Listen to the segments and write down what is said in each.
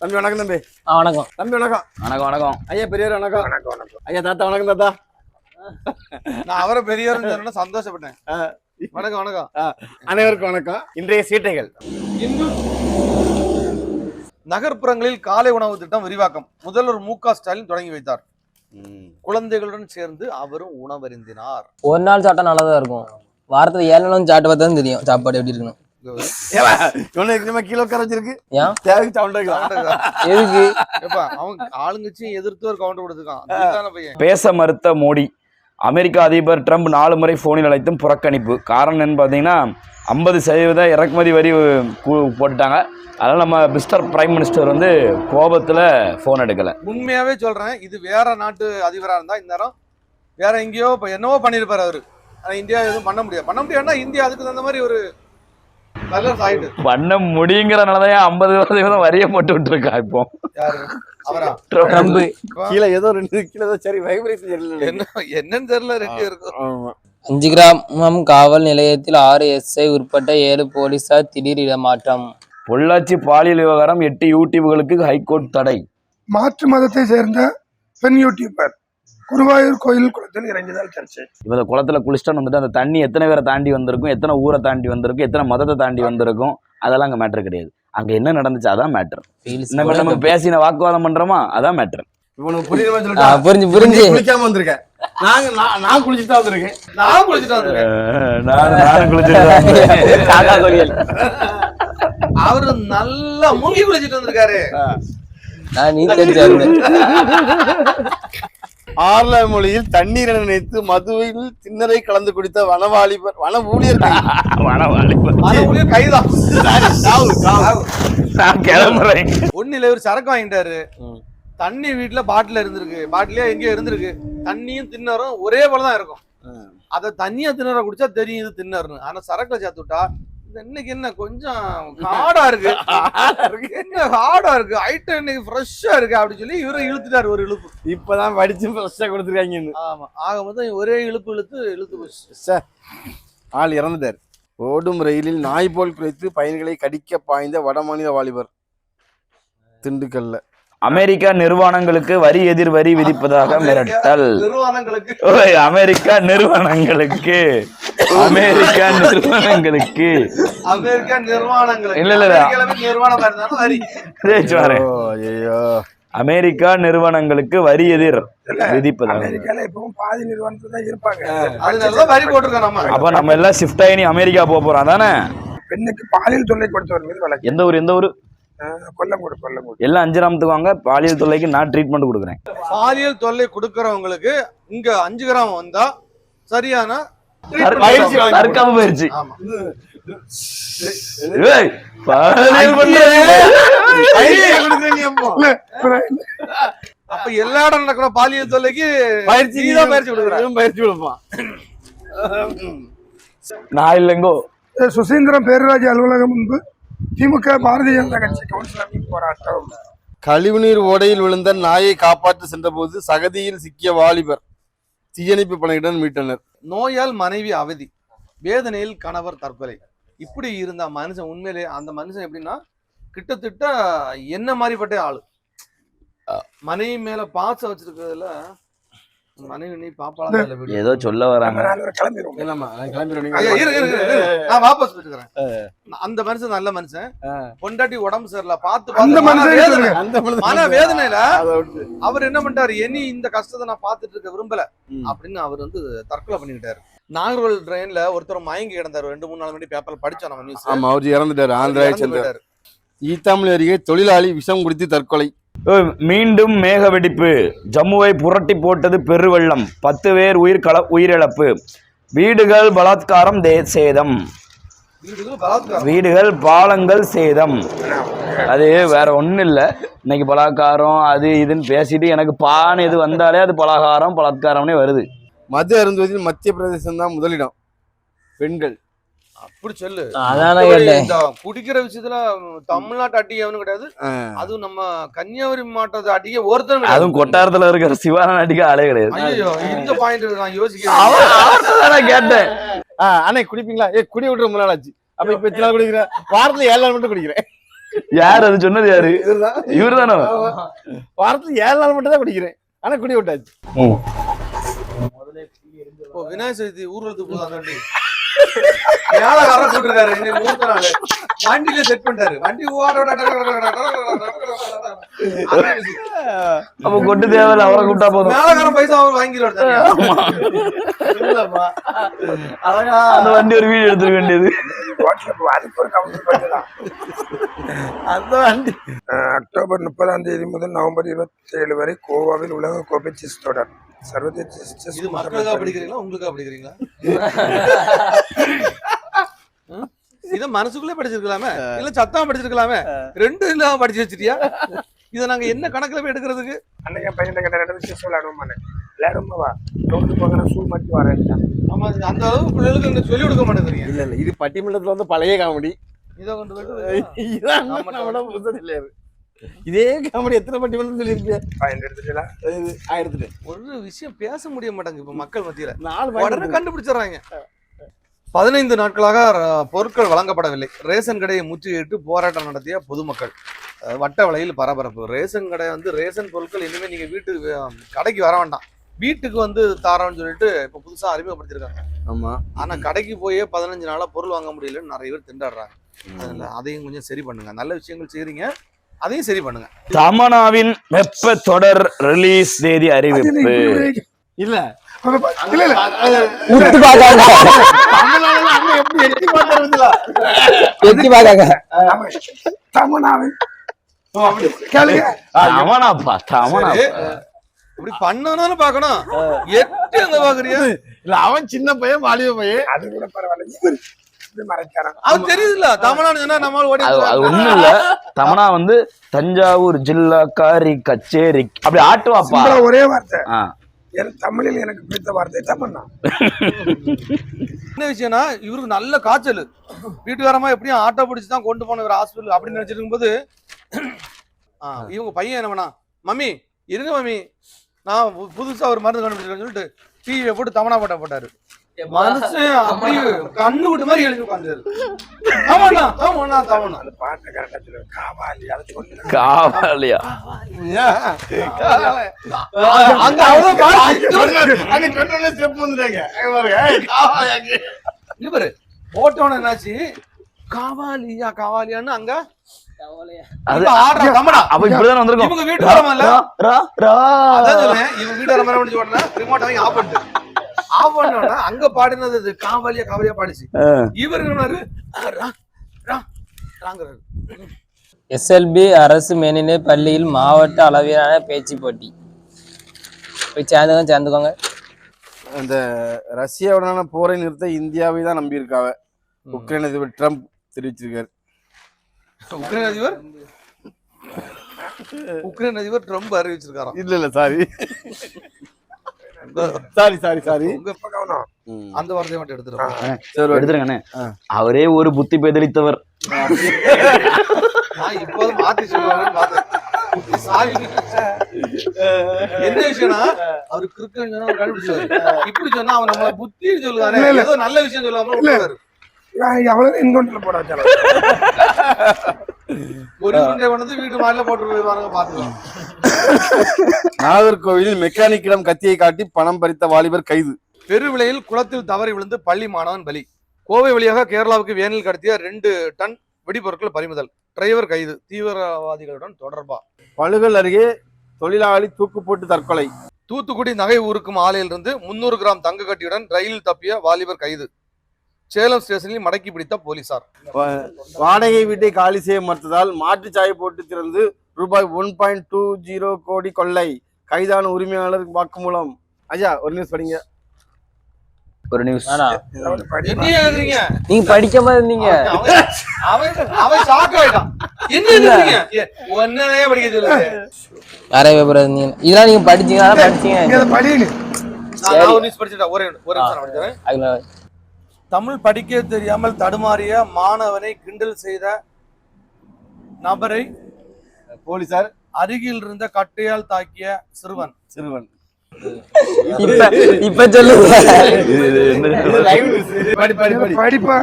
தம்பி வணக்கம் தம்பி. வணக்கம் தம்பி வணக்கம். வணக்கம் வணக்கம். ஐயா பெரியவர் வணக்கம். வணக்கம் வணக்கம். ஐயா தாத்தா வணக்கம் தாத்தா. நான் அவரை பெரியவர்னு சொன்னா சந்தோஷப்பட்டேன். வணக்கம் வணக்கம். அனைவருக்கும் வணக்கம். இன்றைய சீட்டைகள். இன்னும் நகர்ப்புறங்களில் காலை உணவு திட்டம் விரிவாக்கம் முதல்வர் மு.க. ஸ்டாலின் தொடங்கி வைத்தார். குழந்தைகளுடன் சேர்ந்து அவரும் உணவருந்தினார். ஒரு நாள் சாப்பிட்டா நல்லாதான் இருக்கும். வாரத்துல 7 நாளும் சாப்பிட்டு பார்த்தா தான் தெரியும் சாப்பாடு எப்படி இருக்கணும். கீழே உட்கார வச்சிருக்கு. ஏன் தேவைக்கு சவுண்ட் எதுக்கு அவங்க ஆளுங்கட்சியும் எதிர்த்து ஒரு கவுண்டர் கொடுத்துருக்கான் பையன். பேச மறுத்த மோடி. அமெரிக்க அதிபர் ட்ரம்ப் 4 முறை போனில் அழைத்தும் புறக்கணிப்பு. காரணம் என்னன்னு பார்த்தீங்கன்னா 50% இறக்குமதி வரி போட்டுட்டாங்க. அதனால நம்ம மிஸ்டர் பிரைம் மினிஸ்டர் வந்து கோபத்துல போன் எடுக்கல. உண்மையாவே சொல்றேன், இது வேற நாட்டு அதிபரா இருந்தா இந்நேரம் வேற எங்கேயோ என்னவோ பண்ணிருப்பாரு அவரு. ஆனா இந்தியா எதுவும் பண்ண முடியாதுன்னா இந்தியா அதுக்கு தகுந்த மாதிரி ஒரு பண்ண முடியுங்கிறனாலதான் 50% வரிய போட்டு விட்டுருக்கா. இப்போ கீழே ஏதோ 2 கிலோ சரி வைப்ரேஷன் என்னன்னு தெரியல. 2 இருக்கும். 5 கிராமம் காவல் நிலையத்தில் 6 SI உட்பட்ட 7 போலீசார் திடீர் இடமாற்றம். பொள்ளாச்சி பாலியல் விவகாரம் 8 யூடியூபுகளுக்கு ஹைகோர்ட் தடை. மாற்று மதத்தை சேர்ந்த பெண் யூடியூபர் குருவாயூர் கோயில் குளத்தில் இறங்கியதால் சர்ச்சை. இவங்க குளத்துல குளிச்சுட்டு வந்துட்டு அந்த தண்ணி எத்தனை பேரை தாண்டி வந்திருக்கும், எத்தனை ஊரை தாண்டி வந்திருக்கும், எத்தனை மதத்தை தாண்டி வந்திருக்கும், அதெல்லாம் அங்க மேட்டர் கிடையாது. அங்க என்ன நடந்துச்சு அதான் மேட்டர். நம்ம பேசின வாக்குவாதம் பண்றோமா அதான் மேட்டர். புரிஞ்சு குளிக்காம வந்திருக்கேன். நான் குளிச்சுட்டு தான் வந்திருக்கேன். நான் குளிச்சுட்டு வந்திருக்கேன். அவரு நல்லா மூங்கி குளிச்சுட்டு வந்திருக்காரு. ஆர்ல மொழியில் தண்ணீர் நினைத்து மதுவில் சின்னரை கலந்து குடித்த வன ஊழியர் கைதான். ஒன்னில இவர் சரக்கு வாங்கிட்டாரு. தண்ணி வீட்டுல பாட்டில இருந்திருக்கு, பாட்டிலே எங்கேயோ இருந்திருக்கு. தண்ணியும் தின்னரும் ஒரே போலதான் இருக்கும். அத தண்ணியா தின்னற குடிச்சா தெரியும் இது தின்னர்னு. ஆனா சரக்குல சேர்த்து விட்டா இன்னைக்கு என்ன கொஞ்சம் ஹார்டா இருக்கு, என்ன ஹார்டா இருக்கு, ஐட்டம் இன்னைக்கு ஃப்ரெஷ்ஷா இருக்கு அப்படின்னு சொல்லி இவரை இழுத்துட்டாரு. ஒரு இழுப்பு இப்பதான் படிச்சு ஃப்ரெஷ்ஷா கொடுத்துருக்காங்க. ஆமா, ஆக மொத்தம் ஒரே இழுத்து போச்சு. ஆள் இறந்துட்டாரு. ஓடும் ரயிலில் நாய் போல் குறைத்து பயணிகளை கடிக்க பாய்ந்த வடமாநில வாலிபர் திண்டுக்கல்ல. அமெரிக்கா நிறுவனங்களுக்கு வரி எதிர் வரி விதிப்பதாக மிரட்டல். அமெரிக்கா நிறுவனங்களுக்கு அமெரிக்கா நிறுவனங்களுக்கு வரி எதிர் விதிப்பதாக. அப்ப நம்ம எல்லாம் ஷிஃப்ட் ஆகி அமெரிக்கா போக போறோம் தானே. பெண்ணுக்கு பாலியல் தொல்லை கொடுத்தவர் மீது வழக்கு. எந்த ஊரு கொல்லங்கோடு. எல்லாம் 5 கிராமத்துக்கு வாங்க. பாலியல் தொல்லைக்கு நான் ட்ரீட்மெண்ட் கொடுக்குறேன். பாலியல் தொல்லை கொடுக்கறவங்களுக்கு இங்க 5 கிராம் வந்தா சரியான தற்காப்பு பயிற்சி. அப்ப எல்லா இடம் நடக்கிற பாலியல் தொல்லைக்கு பயிற்சி கொடுப்பான். நான் இல்லைங்கோ. சுசீந்திரம் பேரூராட்சி அலுவலகம் முன்பு திமுக பாரதிய ஜனதா கட்சி கவுன்சிலர் போராட்டம். கழிவுநீர் ஓடையில் விழுந்த நாயை காப்பாற்ற சென்ற போது சகதியில் சிக்கிய வாலிபர் தீயணைப்பு பணியுடன் மீட்டனர். நோயால் மனைவி அவதி, வேதனையில் கணவர் தற்கொலை. இப்படி இருந்த மனுஷன் உண்மையிலே அந்த மனுஷன் எப்படின்னா கிட்டத்தட்ட என்ன மாதிரிப்பட்ட ஆளு. மனைவி மேல பாசம் வச்சிருக்கிறதுல மனைவி நீ பாப்பாளா ஏதோ சொல்ல வராங்க. அந்த மனுஷன் நல்ல மனுஷன். பொண்டாட்டி உடம்பு சரியில்லை பார்த்து மன வேதனையில அவர் என்ன பண்ணிட்டாரு, இனி இந்த கஷ்டத்தை நான் பார்த்துட்டு இருக்க விரும்பல அப்படின்னு அவர் வந்து தற்கொலை பண்ணிக்கிட்டாரு. நாகர்கோவில் ட்ரெயின்ல ஒருத்தர் மயங்கி கிடந்தாரு. 2-3 நாள் முன்னாடி பேப்பர்ல படிச்சோம் நம்ம நியூஸ். ஆமா, அவர் இறந்துட்டாரு. ஆந்திரா சென்றார். ஈத்தாமலை அருகே தொழிலாளி விஷம் குடித்து தற்கொலை. மீண்டும் மேக வெடிப்பு. ஜம்முவை புரட்டி போட்டது பெருவெள்ளம். 10 பேர் உயிரிழப்பு. வீடுகள் பலாத்காரம் சேதம். வீடுகள் பாலங்கள் சேதம். அது வேற ஒண்ணும் இல்ல. இன்னைக்கு பலாத்காரம் அது இதுன்னு பேசிட்டு எனக்கு பான் எது வந்தாலே அது பலாத்காரம்னே வருது. மது அருந்துவதில் மத்திய பிரதேசம் தான் முதலிடம். பெண்கள் அப்படி சொல்லு. குடிக்கிற விஷயத்துல தமிழ்நாட்டு அட்டியை எவனும் கிடையாது. அதுவும் நம்ம கன்னியாகுமரி மாவட்டத்து அட்டியை ஒருத்தர், அதுவும் கொட்டாரத்துல இருக்கிற சிவான அடிக்க ஆளே கிடையாது. ஐயோ, இந்த பாயிண்ட் நான் யோசிக்கிறேன். கேட்டேன். அண்ணே குடிப்பீங்களா? குடி விட்டுற 3 நாள் ஆச்சு. அப்ப இப்ப எத்தனை நாள் குடிக்கிறேன்? வாரத்துல 7 நாள் மட்டும் குடிக்கிறேன். யாரு அது சொன்னது யாரு? இதுதான் இவரு தானே? வாரத்துல 7 நாள் மட்டும் தான் குடிக்கிறேன். ஆனா குடி விட்டாச்சு. இப்போ விநாயகர் சதுர்த்தி ஊர்வலத்துக்கு போதாண்டி ஏழகாரம் போட்டிருக்காரு. இன்னைக்கு மூத்த நாள் வண்டியில செட் பண்ணிட்டாரு. வண்டி அப்ப கொட்டு தேவையில்ல, அவரை கூப்பிட்டா போதும். மேலகாரம் பைசா அவர் வாங்கிடுவாரு. அந்த வண்டி ஒரு வீடு எடுத்துக்க வேண்டியது. அதுக்கு ஒரு கவுண்டர் அந்த வண்டி அக்டோபர் 30 முதல் நவம்பர் 27 வரை கோவாவில் உலக கோப்பை செஸ் தொடர். சர்வதேச செஸ் இது மக்களுக்கா படிக்கிறீங்களா உங்களுக்கா படிக்கிறீங்களா? இத மனசுக்குள்ளே படிச்சிருக்கலாமே, இல்ல சத்தமா படிச்சிருக்கலாமே. ரெண்டு இல்லாம படிச்சு வச்சிட்டியா? இத நாங்க என்ன கணக்குல போய் எடுக்கிறதுக்கு? அன்னைக்கு பையன் கிட்ட செஸ் விளையாடுவோம். விளையாடுமா ரோட்டு பக்கம் ஷூ மாட்டி வரேன். ஆமா, அந்த அளவுக்கு பிள்ளைகளுக்கு சொல்லி கொடுக்க மாட்டேங்கிறீங்க. இல்ல இல்ல, இது பட்டிமன்றத்துல வந்து பழைய காமெடி. இதை கொண்டு போயிட்டு இதான் நம்மளோட புதுசு இல்லையா? இதே காமெடி எத்தனை பட்டிமன்றம் சொல்லியிருக்கேன். எடுத்துட்டா எடுத்துட்டேன். ஒரு விஷயம் பேச முடிய மாட்டாங்க இப்ப மக்கள் மத்தியில. 4 உடனே கண்டுபிடிச்சிடறாங்க. 15 நாட்களாக பொருட்கள் வழங்கப்படவில்லை. ரேஷன் கடையை முற்றுகையிட்டு போராட்டம் நடத்திய பொதுமக்கள். வட்ட வலையில் பரபரப்பு. ரேஷன் கடை வந்து ரேஷன் பொருட்கள் இனிமே நீங்க வீட்டுக்கு கடைக்கு வர வேண்டாம், வீட்டுக்கு வந்து தாரோன்னு சொல்லிட்டு இப்ப புதுசா அறிமுகப்படுத்திருக்காங்க. ஆமா. ஆனா கடைக்கு போயே 15 நாளா பொருள் வாங்க முடியலன்னு நிறைய பேர் திண்டாடுறாங்க. அதனால அதையும் கொஞ்சம் சரி பண்ணுங்க. நல்ல விஷயங்கள் செய்றீங்க, அதையும் சரி பண்ணுங்க. தமன்னாவின் வெப்ப தொடர் ரிலீஸ் தேதி அறிவிப்பு. இல்ல இல்ல இல்ல உத்து பாக்காங்க, தமிழ்நாடுல அங்க எப்படி எட்டி பாக்குறதுல எட்டி பாக்காங்க. தமனாவின் கேளுங்க. தமனாப்பா, தமனா. இப்படி பண்ணனாலும் பாக்கணும். எட்டு அங்க பாக்குறியா? இல்ல, அவன் சின்ன பையன், வாலிப பையன். அது கூட பரவாயில்ல. இவர் இப்படி மறைக்கிறாங்க. அது தெரியுதுல்ல, தமிழ்நாடு சொன்னா நம்மளால ஓடி அது ஒண்ணும் இல்ல. தமனா வந்து தஞ்சாவூர் ஜில்லா காரி கச்சேரி அப்படி ஆட்டுவாப்பா. சிம்பிளா ஒரே வார்த்தை. ஆ. தமிழில் எனக்கு பிடித்த வார்த்தை தமன்னா. என்ன விஷயம்னா, இவருக்கு நல்ல காய்ச்சல். வீட்டுக்காரமா எப்படியும் ஆட்டோ பிடிச்சி தான் கொண்டு போன இவர் ஹாஸ்பிட்டல் அப்படின்னு நினைச்சிருக்கும் போது இவங்க பையன் என்ன பண்ணா, மம்மி இருங்க மம்மி, நான் புதுசா ஒரு மருந்து கண்டுபிடிச்சிருக்கேன்னு சொல்லிட்டு டிவியை போட்டு தமனா பாட்டை போட்டாரு. மனுஷன் அப்படியே கண்ணு விட்டு மாதிரி எழுதி உட்காந்துரு. தமனா தமனா தமனா அந்த பாட்டை கரெக்டா சொல்லுவேன். காவாலி அதை கொண்டு காவாலியா? அங்க அங்க சொன்ன ஸ்டெப் வந்துட்டாங்க. இவரு போட்டோன்னு என்னாச்சு, காவாலியா காவாலியான்னு அங்க ஆடுற தமனா. அப்ப இப்படிதான் வந்திருக்கும். இவங்க வீட்டு வரமா இல்ல, அதான் சொல்றேன். இவங்க வீட்டு வர மாதிரி முடிஞ்ச உடனே ரிமோட் வாங்கி ஆஃப் பண்ணிட்டு ஆஃப் பண்ணோன்னா அங்க பாடினது காவாலியா காவாலியா பாடிச்சு. இவரு SLB அரசு மேல்நிலை பள்ளியில் மாவட்ட அளவிலான பேச்சு போட்டி. போய் சேர்ந்துக்கோங்க. அந்த ரஷ்யாவுடனான போரை நிறுத்த இந்தியாவை தான் நம்பி இருக்காவ. உக்ரைன் அதிபர் ட்ரம்ப் தெரிவிச்சிருக்காரு. உக்ரைன் அதிபர் ட்ரம்ப் அறிவிச்சிருக்காராம். இல்ல சாரி உங்க கவனம் அந்த வார்த்தையை மட்டும் எடுத்துருங்க. அவரே ஒரு புத்தி பேதலித்தவர். நான் இப்போது மாத்தி சொல்லுவாங்கன்னு பார்த்தேன். என்ன விஷயம்னா, அவரு கிறுக்கன் சொன்னா அவர் கண்டுபிடிச்சாரு. இப்படி சொன்னா அவன் நம்ம புத்தின்னு சொல்லுவாரு, ஏதோ நல்ல விஷயம் சொல்லாம அவ்வளவு என்கவுண்டர்ல போட வச்சாங்க. ஒரு குண்டை கொண்டு வீட்டு மாடில போட்டு போயிருவாங்க, பாத்துக்கலாம். நாகர்கோவிலில் மெக்கானிக்கிடம் கத்தியை காட்டி பணம் பறித்த வாலிபர் கைது. பெருவிளையில் குளத்தில் தவறி விழுந்து பள்ளி மாணவன் பலி. கோவை வழியாக கேரளாவுக்கு வேனில் கடத்திய 2 டன் வெடிபொருட்கள் பறிமுதல். டிரைவர் கைது. தீவிரவாதிகளுடன் தொடர்பா. பழுகல் அருகே தொழிலாளி தூக்கு போட்டு தற்கொலை. தூத்துக்குடி நகை ஊருக்கும் ஆலையிலிருந்து 300 கிராம் தங்க கட்டியுடன் ரயிலில் தப்பிய வாலிபர் கைது. சேலம் ஸ்டேஷனில் மடக்கி பிடித்த போலீசார். வாடகை வீட்டை காலி செய்ய மறுத்ததால் மாற்று சாயை போட்டு திறந்து ரூபாய் 1.20 கோடி கொள்ளை. கைதான உரிமையாளர் வாக்குமூலம். ஐயா ஒரு நியூஸ் படிங்க. ஒரு நியூஸ். நீங்க படிக்காம இருந்தீங்க. அவன் ஷாக் ஆயிட்டான். என்ன எழுதுறீங்க? ஒன்னே படிக்க சொல்லுங்க. நிறைய பேப்பர் இருந்தீங்க. இதெல்லாம் நீங்க படிச்சீங்க. நான் ஒரு நியூஸ் படிச்சிட்டேன். ஒரு நிமிஷம் படிக்கிறேன். தமிழ் படிக்க தெரியாமல் தடுமாறிய மாணவனை கிண்டல் செய்த நபரை போலீசார் அருகில் இருந்த கட்டையால் தாக்கிய சிறுவன். இப்ப சொல்லுங்க. படிப்பா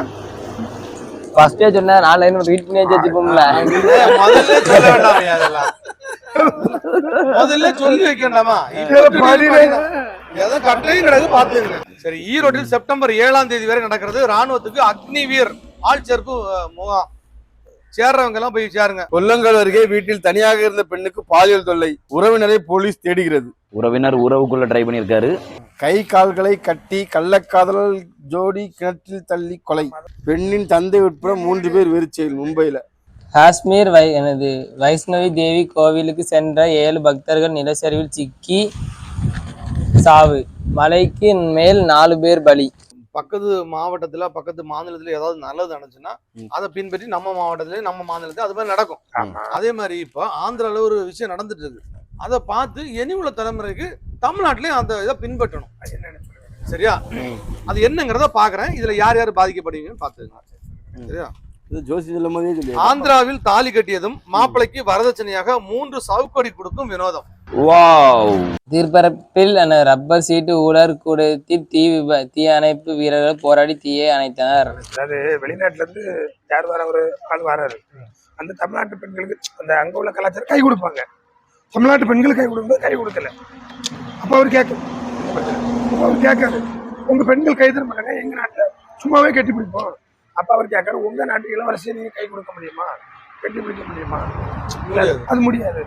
ஃபர்ஸ்டே சொன்னா 4 லைன் ரீட் பண்ணி வச்சுப்போம்ல. முதல்ல சொல்ல வேண்டாம் அதெல்லாம். முதல்ல சொல்லி வைக்கண்டாமா? ஏதோ கட்டளையும் கிடக்கு பாத்துங்க. சரி, ஈரோட்டில் செப்டம்பர் 7ஆம் தேதி வரை நடக்கிறது ராணுவத்துக்கு அக்னிவீர் ஆள் சேர்ப்பு முகாம். சேர்றவங்க எல்லாம் போய் சேருங்க. கொல்லங்கல் அருகே வீட்டில் தனியாக இருந்த பெண்ணுக்கு பாலியல் தொல்லை, உறவினரை போலீஸ் தேடுகிறது. உறவினர் உறவுக்குள்ள ட்ரை பண்ணியிருக்காரு. கை கால்களை கட்டி கள்ளக்காதல் ஜோடி கிணற்றில் தள்ளி கொலை. பெண்ணின் தந்தை உட்பட 3 பேர் வெறிச்செயல். மும்பையில காஷ்மீர் வைஷ்ணவி தேவி கோவிலுக்கு சென்ற 7 பக்தர்கள் நிலச்சரிவில் சிக்கி சாவு. மலைக்கு மேல் 4 பேர் பலி. பக்கத்து மாவட்டத்துல பக்கத்து மாநிலத்துல ஏதாவது நல்லது நடந்துச்சுன்னா அதை பின்பற்றி நம்ம மாவட்டத்துல நம்ம மாநிலத்துல அது மாதிரி நடக்கும். அதே மாதிரி இப்ப ஆந்திரால ஒரு விஷயம் நடந்துட்டு இருக்கு. அதை பார்த்து இனி உள்ள தலைமுறைக்கு தமிழ்நாட்டிலயும் அந்த இதை பின்பற்றணும். சரியா? அது என்னங்கிறத பாக்குறேன். இதுல யார் யார் பாதிக்கப்படுவீங்கன்னு பாத்துக்கங்க. சரியா? ஆந்திராவில் தாலி கட்டியதும் மாப்பிளைக்கு வரதட்சணையாக 3 சவுக்கடி கொடுக்கும் வினோதம். தீர்ப்பரப்பில் ரப்பர் சீட்டு ஊழல் கூடத்தில் தீ அணைப்பு வீரர்கள் போராடி தீயை அணைத்தனர். அதாவது வெளிநாட்டுல இருந்து யார் வர ஒரு ஆள் வராரு, அந்த தமிழ்நாட்டு பெண்களுக்கு அந்த அங்க உள்ள கலாச்சாரம் கை கொடுப்பாங்க. தமிழ்நாட்டு பெண்களுக்கு கை கொடுக்கும்போது கை கொடுக்கல. அப்ப அவர் கேட்காரு, உங்க பெண்கள் கை தர மாட்டாங்க, எங்க நாட்டுல சும்மாவே கட்டி பிடிப்போம். அப்ப அவர் கேட்காரு, உங்க நாட்டு இளவரசியை நீங்க கை கொடுக்க முடியுமா, கட்டி பிடிக்க முடியுமா? அது முடியாது.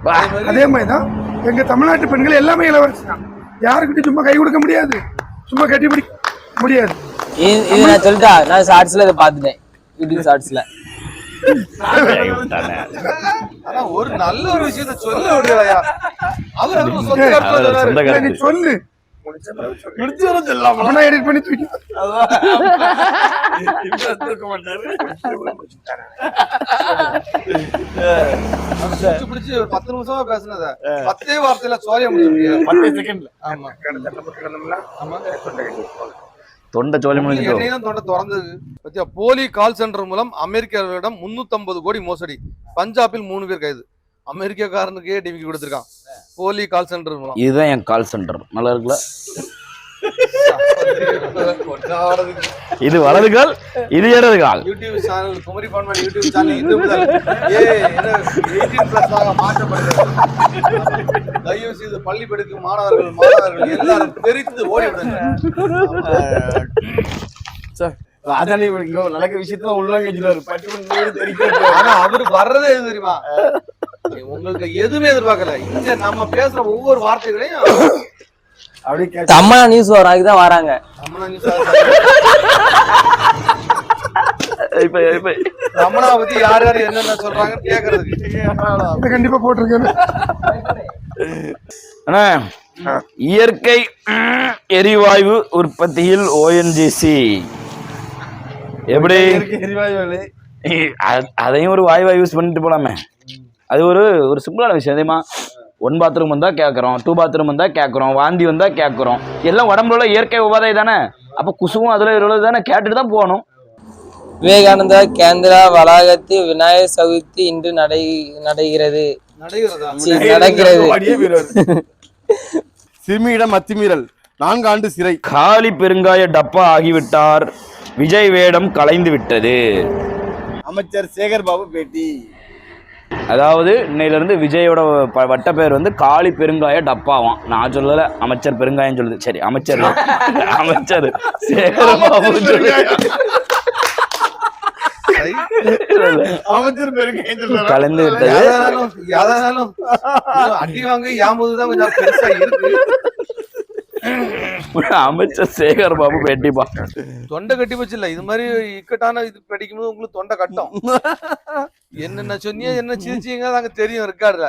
அதே மாதிரிதான் எங்க தமிழ்நாட்டு பெண்கள் எல்லாமே இளவரசி தான். யாருக்கிட்ட சும்மா கை கொடுக்க முடியாது, சும்மா கட்டி பிடிக்க முடியாது. இது நான் சொல்லிட்டா, நான் ஷார்ட்ஸ்ல இதை பார்த்துட்டேன், யூடியூப் ஷார்ட்ஸ்ல. ஆனா ஒரு நல்ல ஒரு விஷயத்த சொல்ல முடியலையா? அவர் சொல்லு எடிட் பண்ணி தூக்கி பிடிச்சி ஒரு 10 நிமிஷமா பேசுனத 10 வார்த்தையில சோழிய முடியும். 10 செகண்ட்ல. ஆமா, தொண்டை சோழி முடிஞ்சு தொண்டை திறந்தது பத்தியா? போலி கால் சென்டர் மூலம் அமெரிக்கர்களிடம் 350 கோடி மோசடி. பஞ்சாபில் 3 பேர் கைது. அமெரிக்காரனுக்கே டிவிக்கு கொடுத்துருக்கான் போலி கால் சென்டர் மூலம். இதுதான் என் கால் சென்டர். நல்லா இருக்குல்ல? இது வலது கால், இது இடது கால். YouTube channel Kumari Panmani YouTube channel இது முதல் 18+ ஆக மாற்றப்படுகிறது. தயவு செய்து பள்ளி படிக்கும் மாணவர்கள் எல்லாரும் தெரித்து ஓடி விடுங்க. அதான் நடக்க விஷயத்துல உள்ளாங்க. ஆனா அவரு வர்றதே எது தெரியுமா? உங்களுக்கு எதுவுமே எதிர்பார்க்கல. இங்க நம்ம பேசுற ஒவ்வொரு வார்த்தைகளையும் தமிழா நியூஸ் வராதான் வராங்க. ரமணா பத்தி யார் யார் என்னென்ன சொல்றாங்க கேக்குறதுக்கு கண்டிப்பா போட்டிருக்கேன். இயற்கை எரிவாயு உற்பத்தியில் ONGC எப்படி? அதையும் ஒரு வாயுவா யூஸ் பண்ணிட்டு போலாமே. அது ஒரு சிம்பிளான விஷயம். அதேமா 1 பாத்ரூம் வந்தா கேட்கறோம், 2 பாத்ரூம் வந்தா கேட்கறோம், வாந்தி வந்தா கேட்கறோம். எல்லாம் உடம்புல இயற்கை உபாதை தானே. அப்ப குசுவும் அதுல இருளது தானே, கேட்டுட்டு தான் போகணும். விவேகானந்தா கேந்திரா வளாகத்தில் விநாயகர் சதுர்த்தி இன்று நடக்கிறது. சிறுமியிடம் அத்துமீறல், 4 ஆண்டு சிறை. காலி பெருங்காய டப்பா ஆகிவிட்டார், விஜய் வேடம் கலைந்து விட்டது. அமைச்சர் சேகர் பாபு பேட்டி. அதாவது இன்னையிலிருந்து விஜயோட வட்ட பேர் காளி பெருங்காய டப்பாவாம். நான் சொல்லல, அமைச்சர் பெருங்காயம் சொல்லுது. சரி, அமைச்சர் சேகர் பாபு கலந்து விட்டது. அடி வாங்க யாம்போதுதான் கொஞ்சம் பெருசா இருக்கு. அமைச்சர் சேகர் பாபு பேட்டிப்பா. தொண்டை கட்டி போச்சு இல்ல? இது மாதிரி இக்கட்டான இது படிக்கும்போது உங்களுக்கு தொண்டை கட்டும். என்னென்ன சொன்னீங்க, என்ன சிரிச்சீங்க, அங்க தெரியும் இருக்காருல.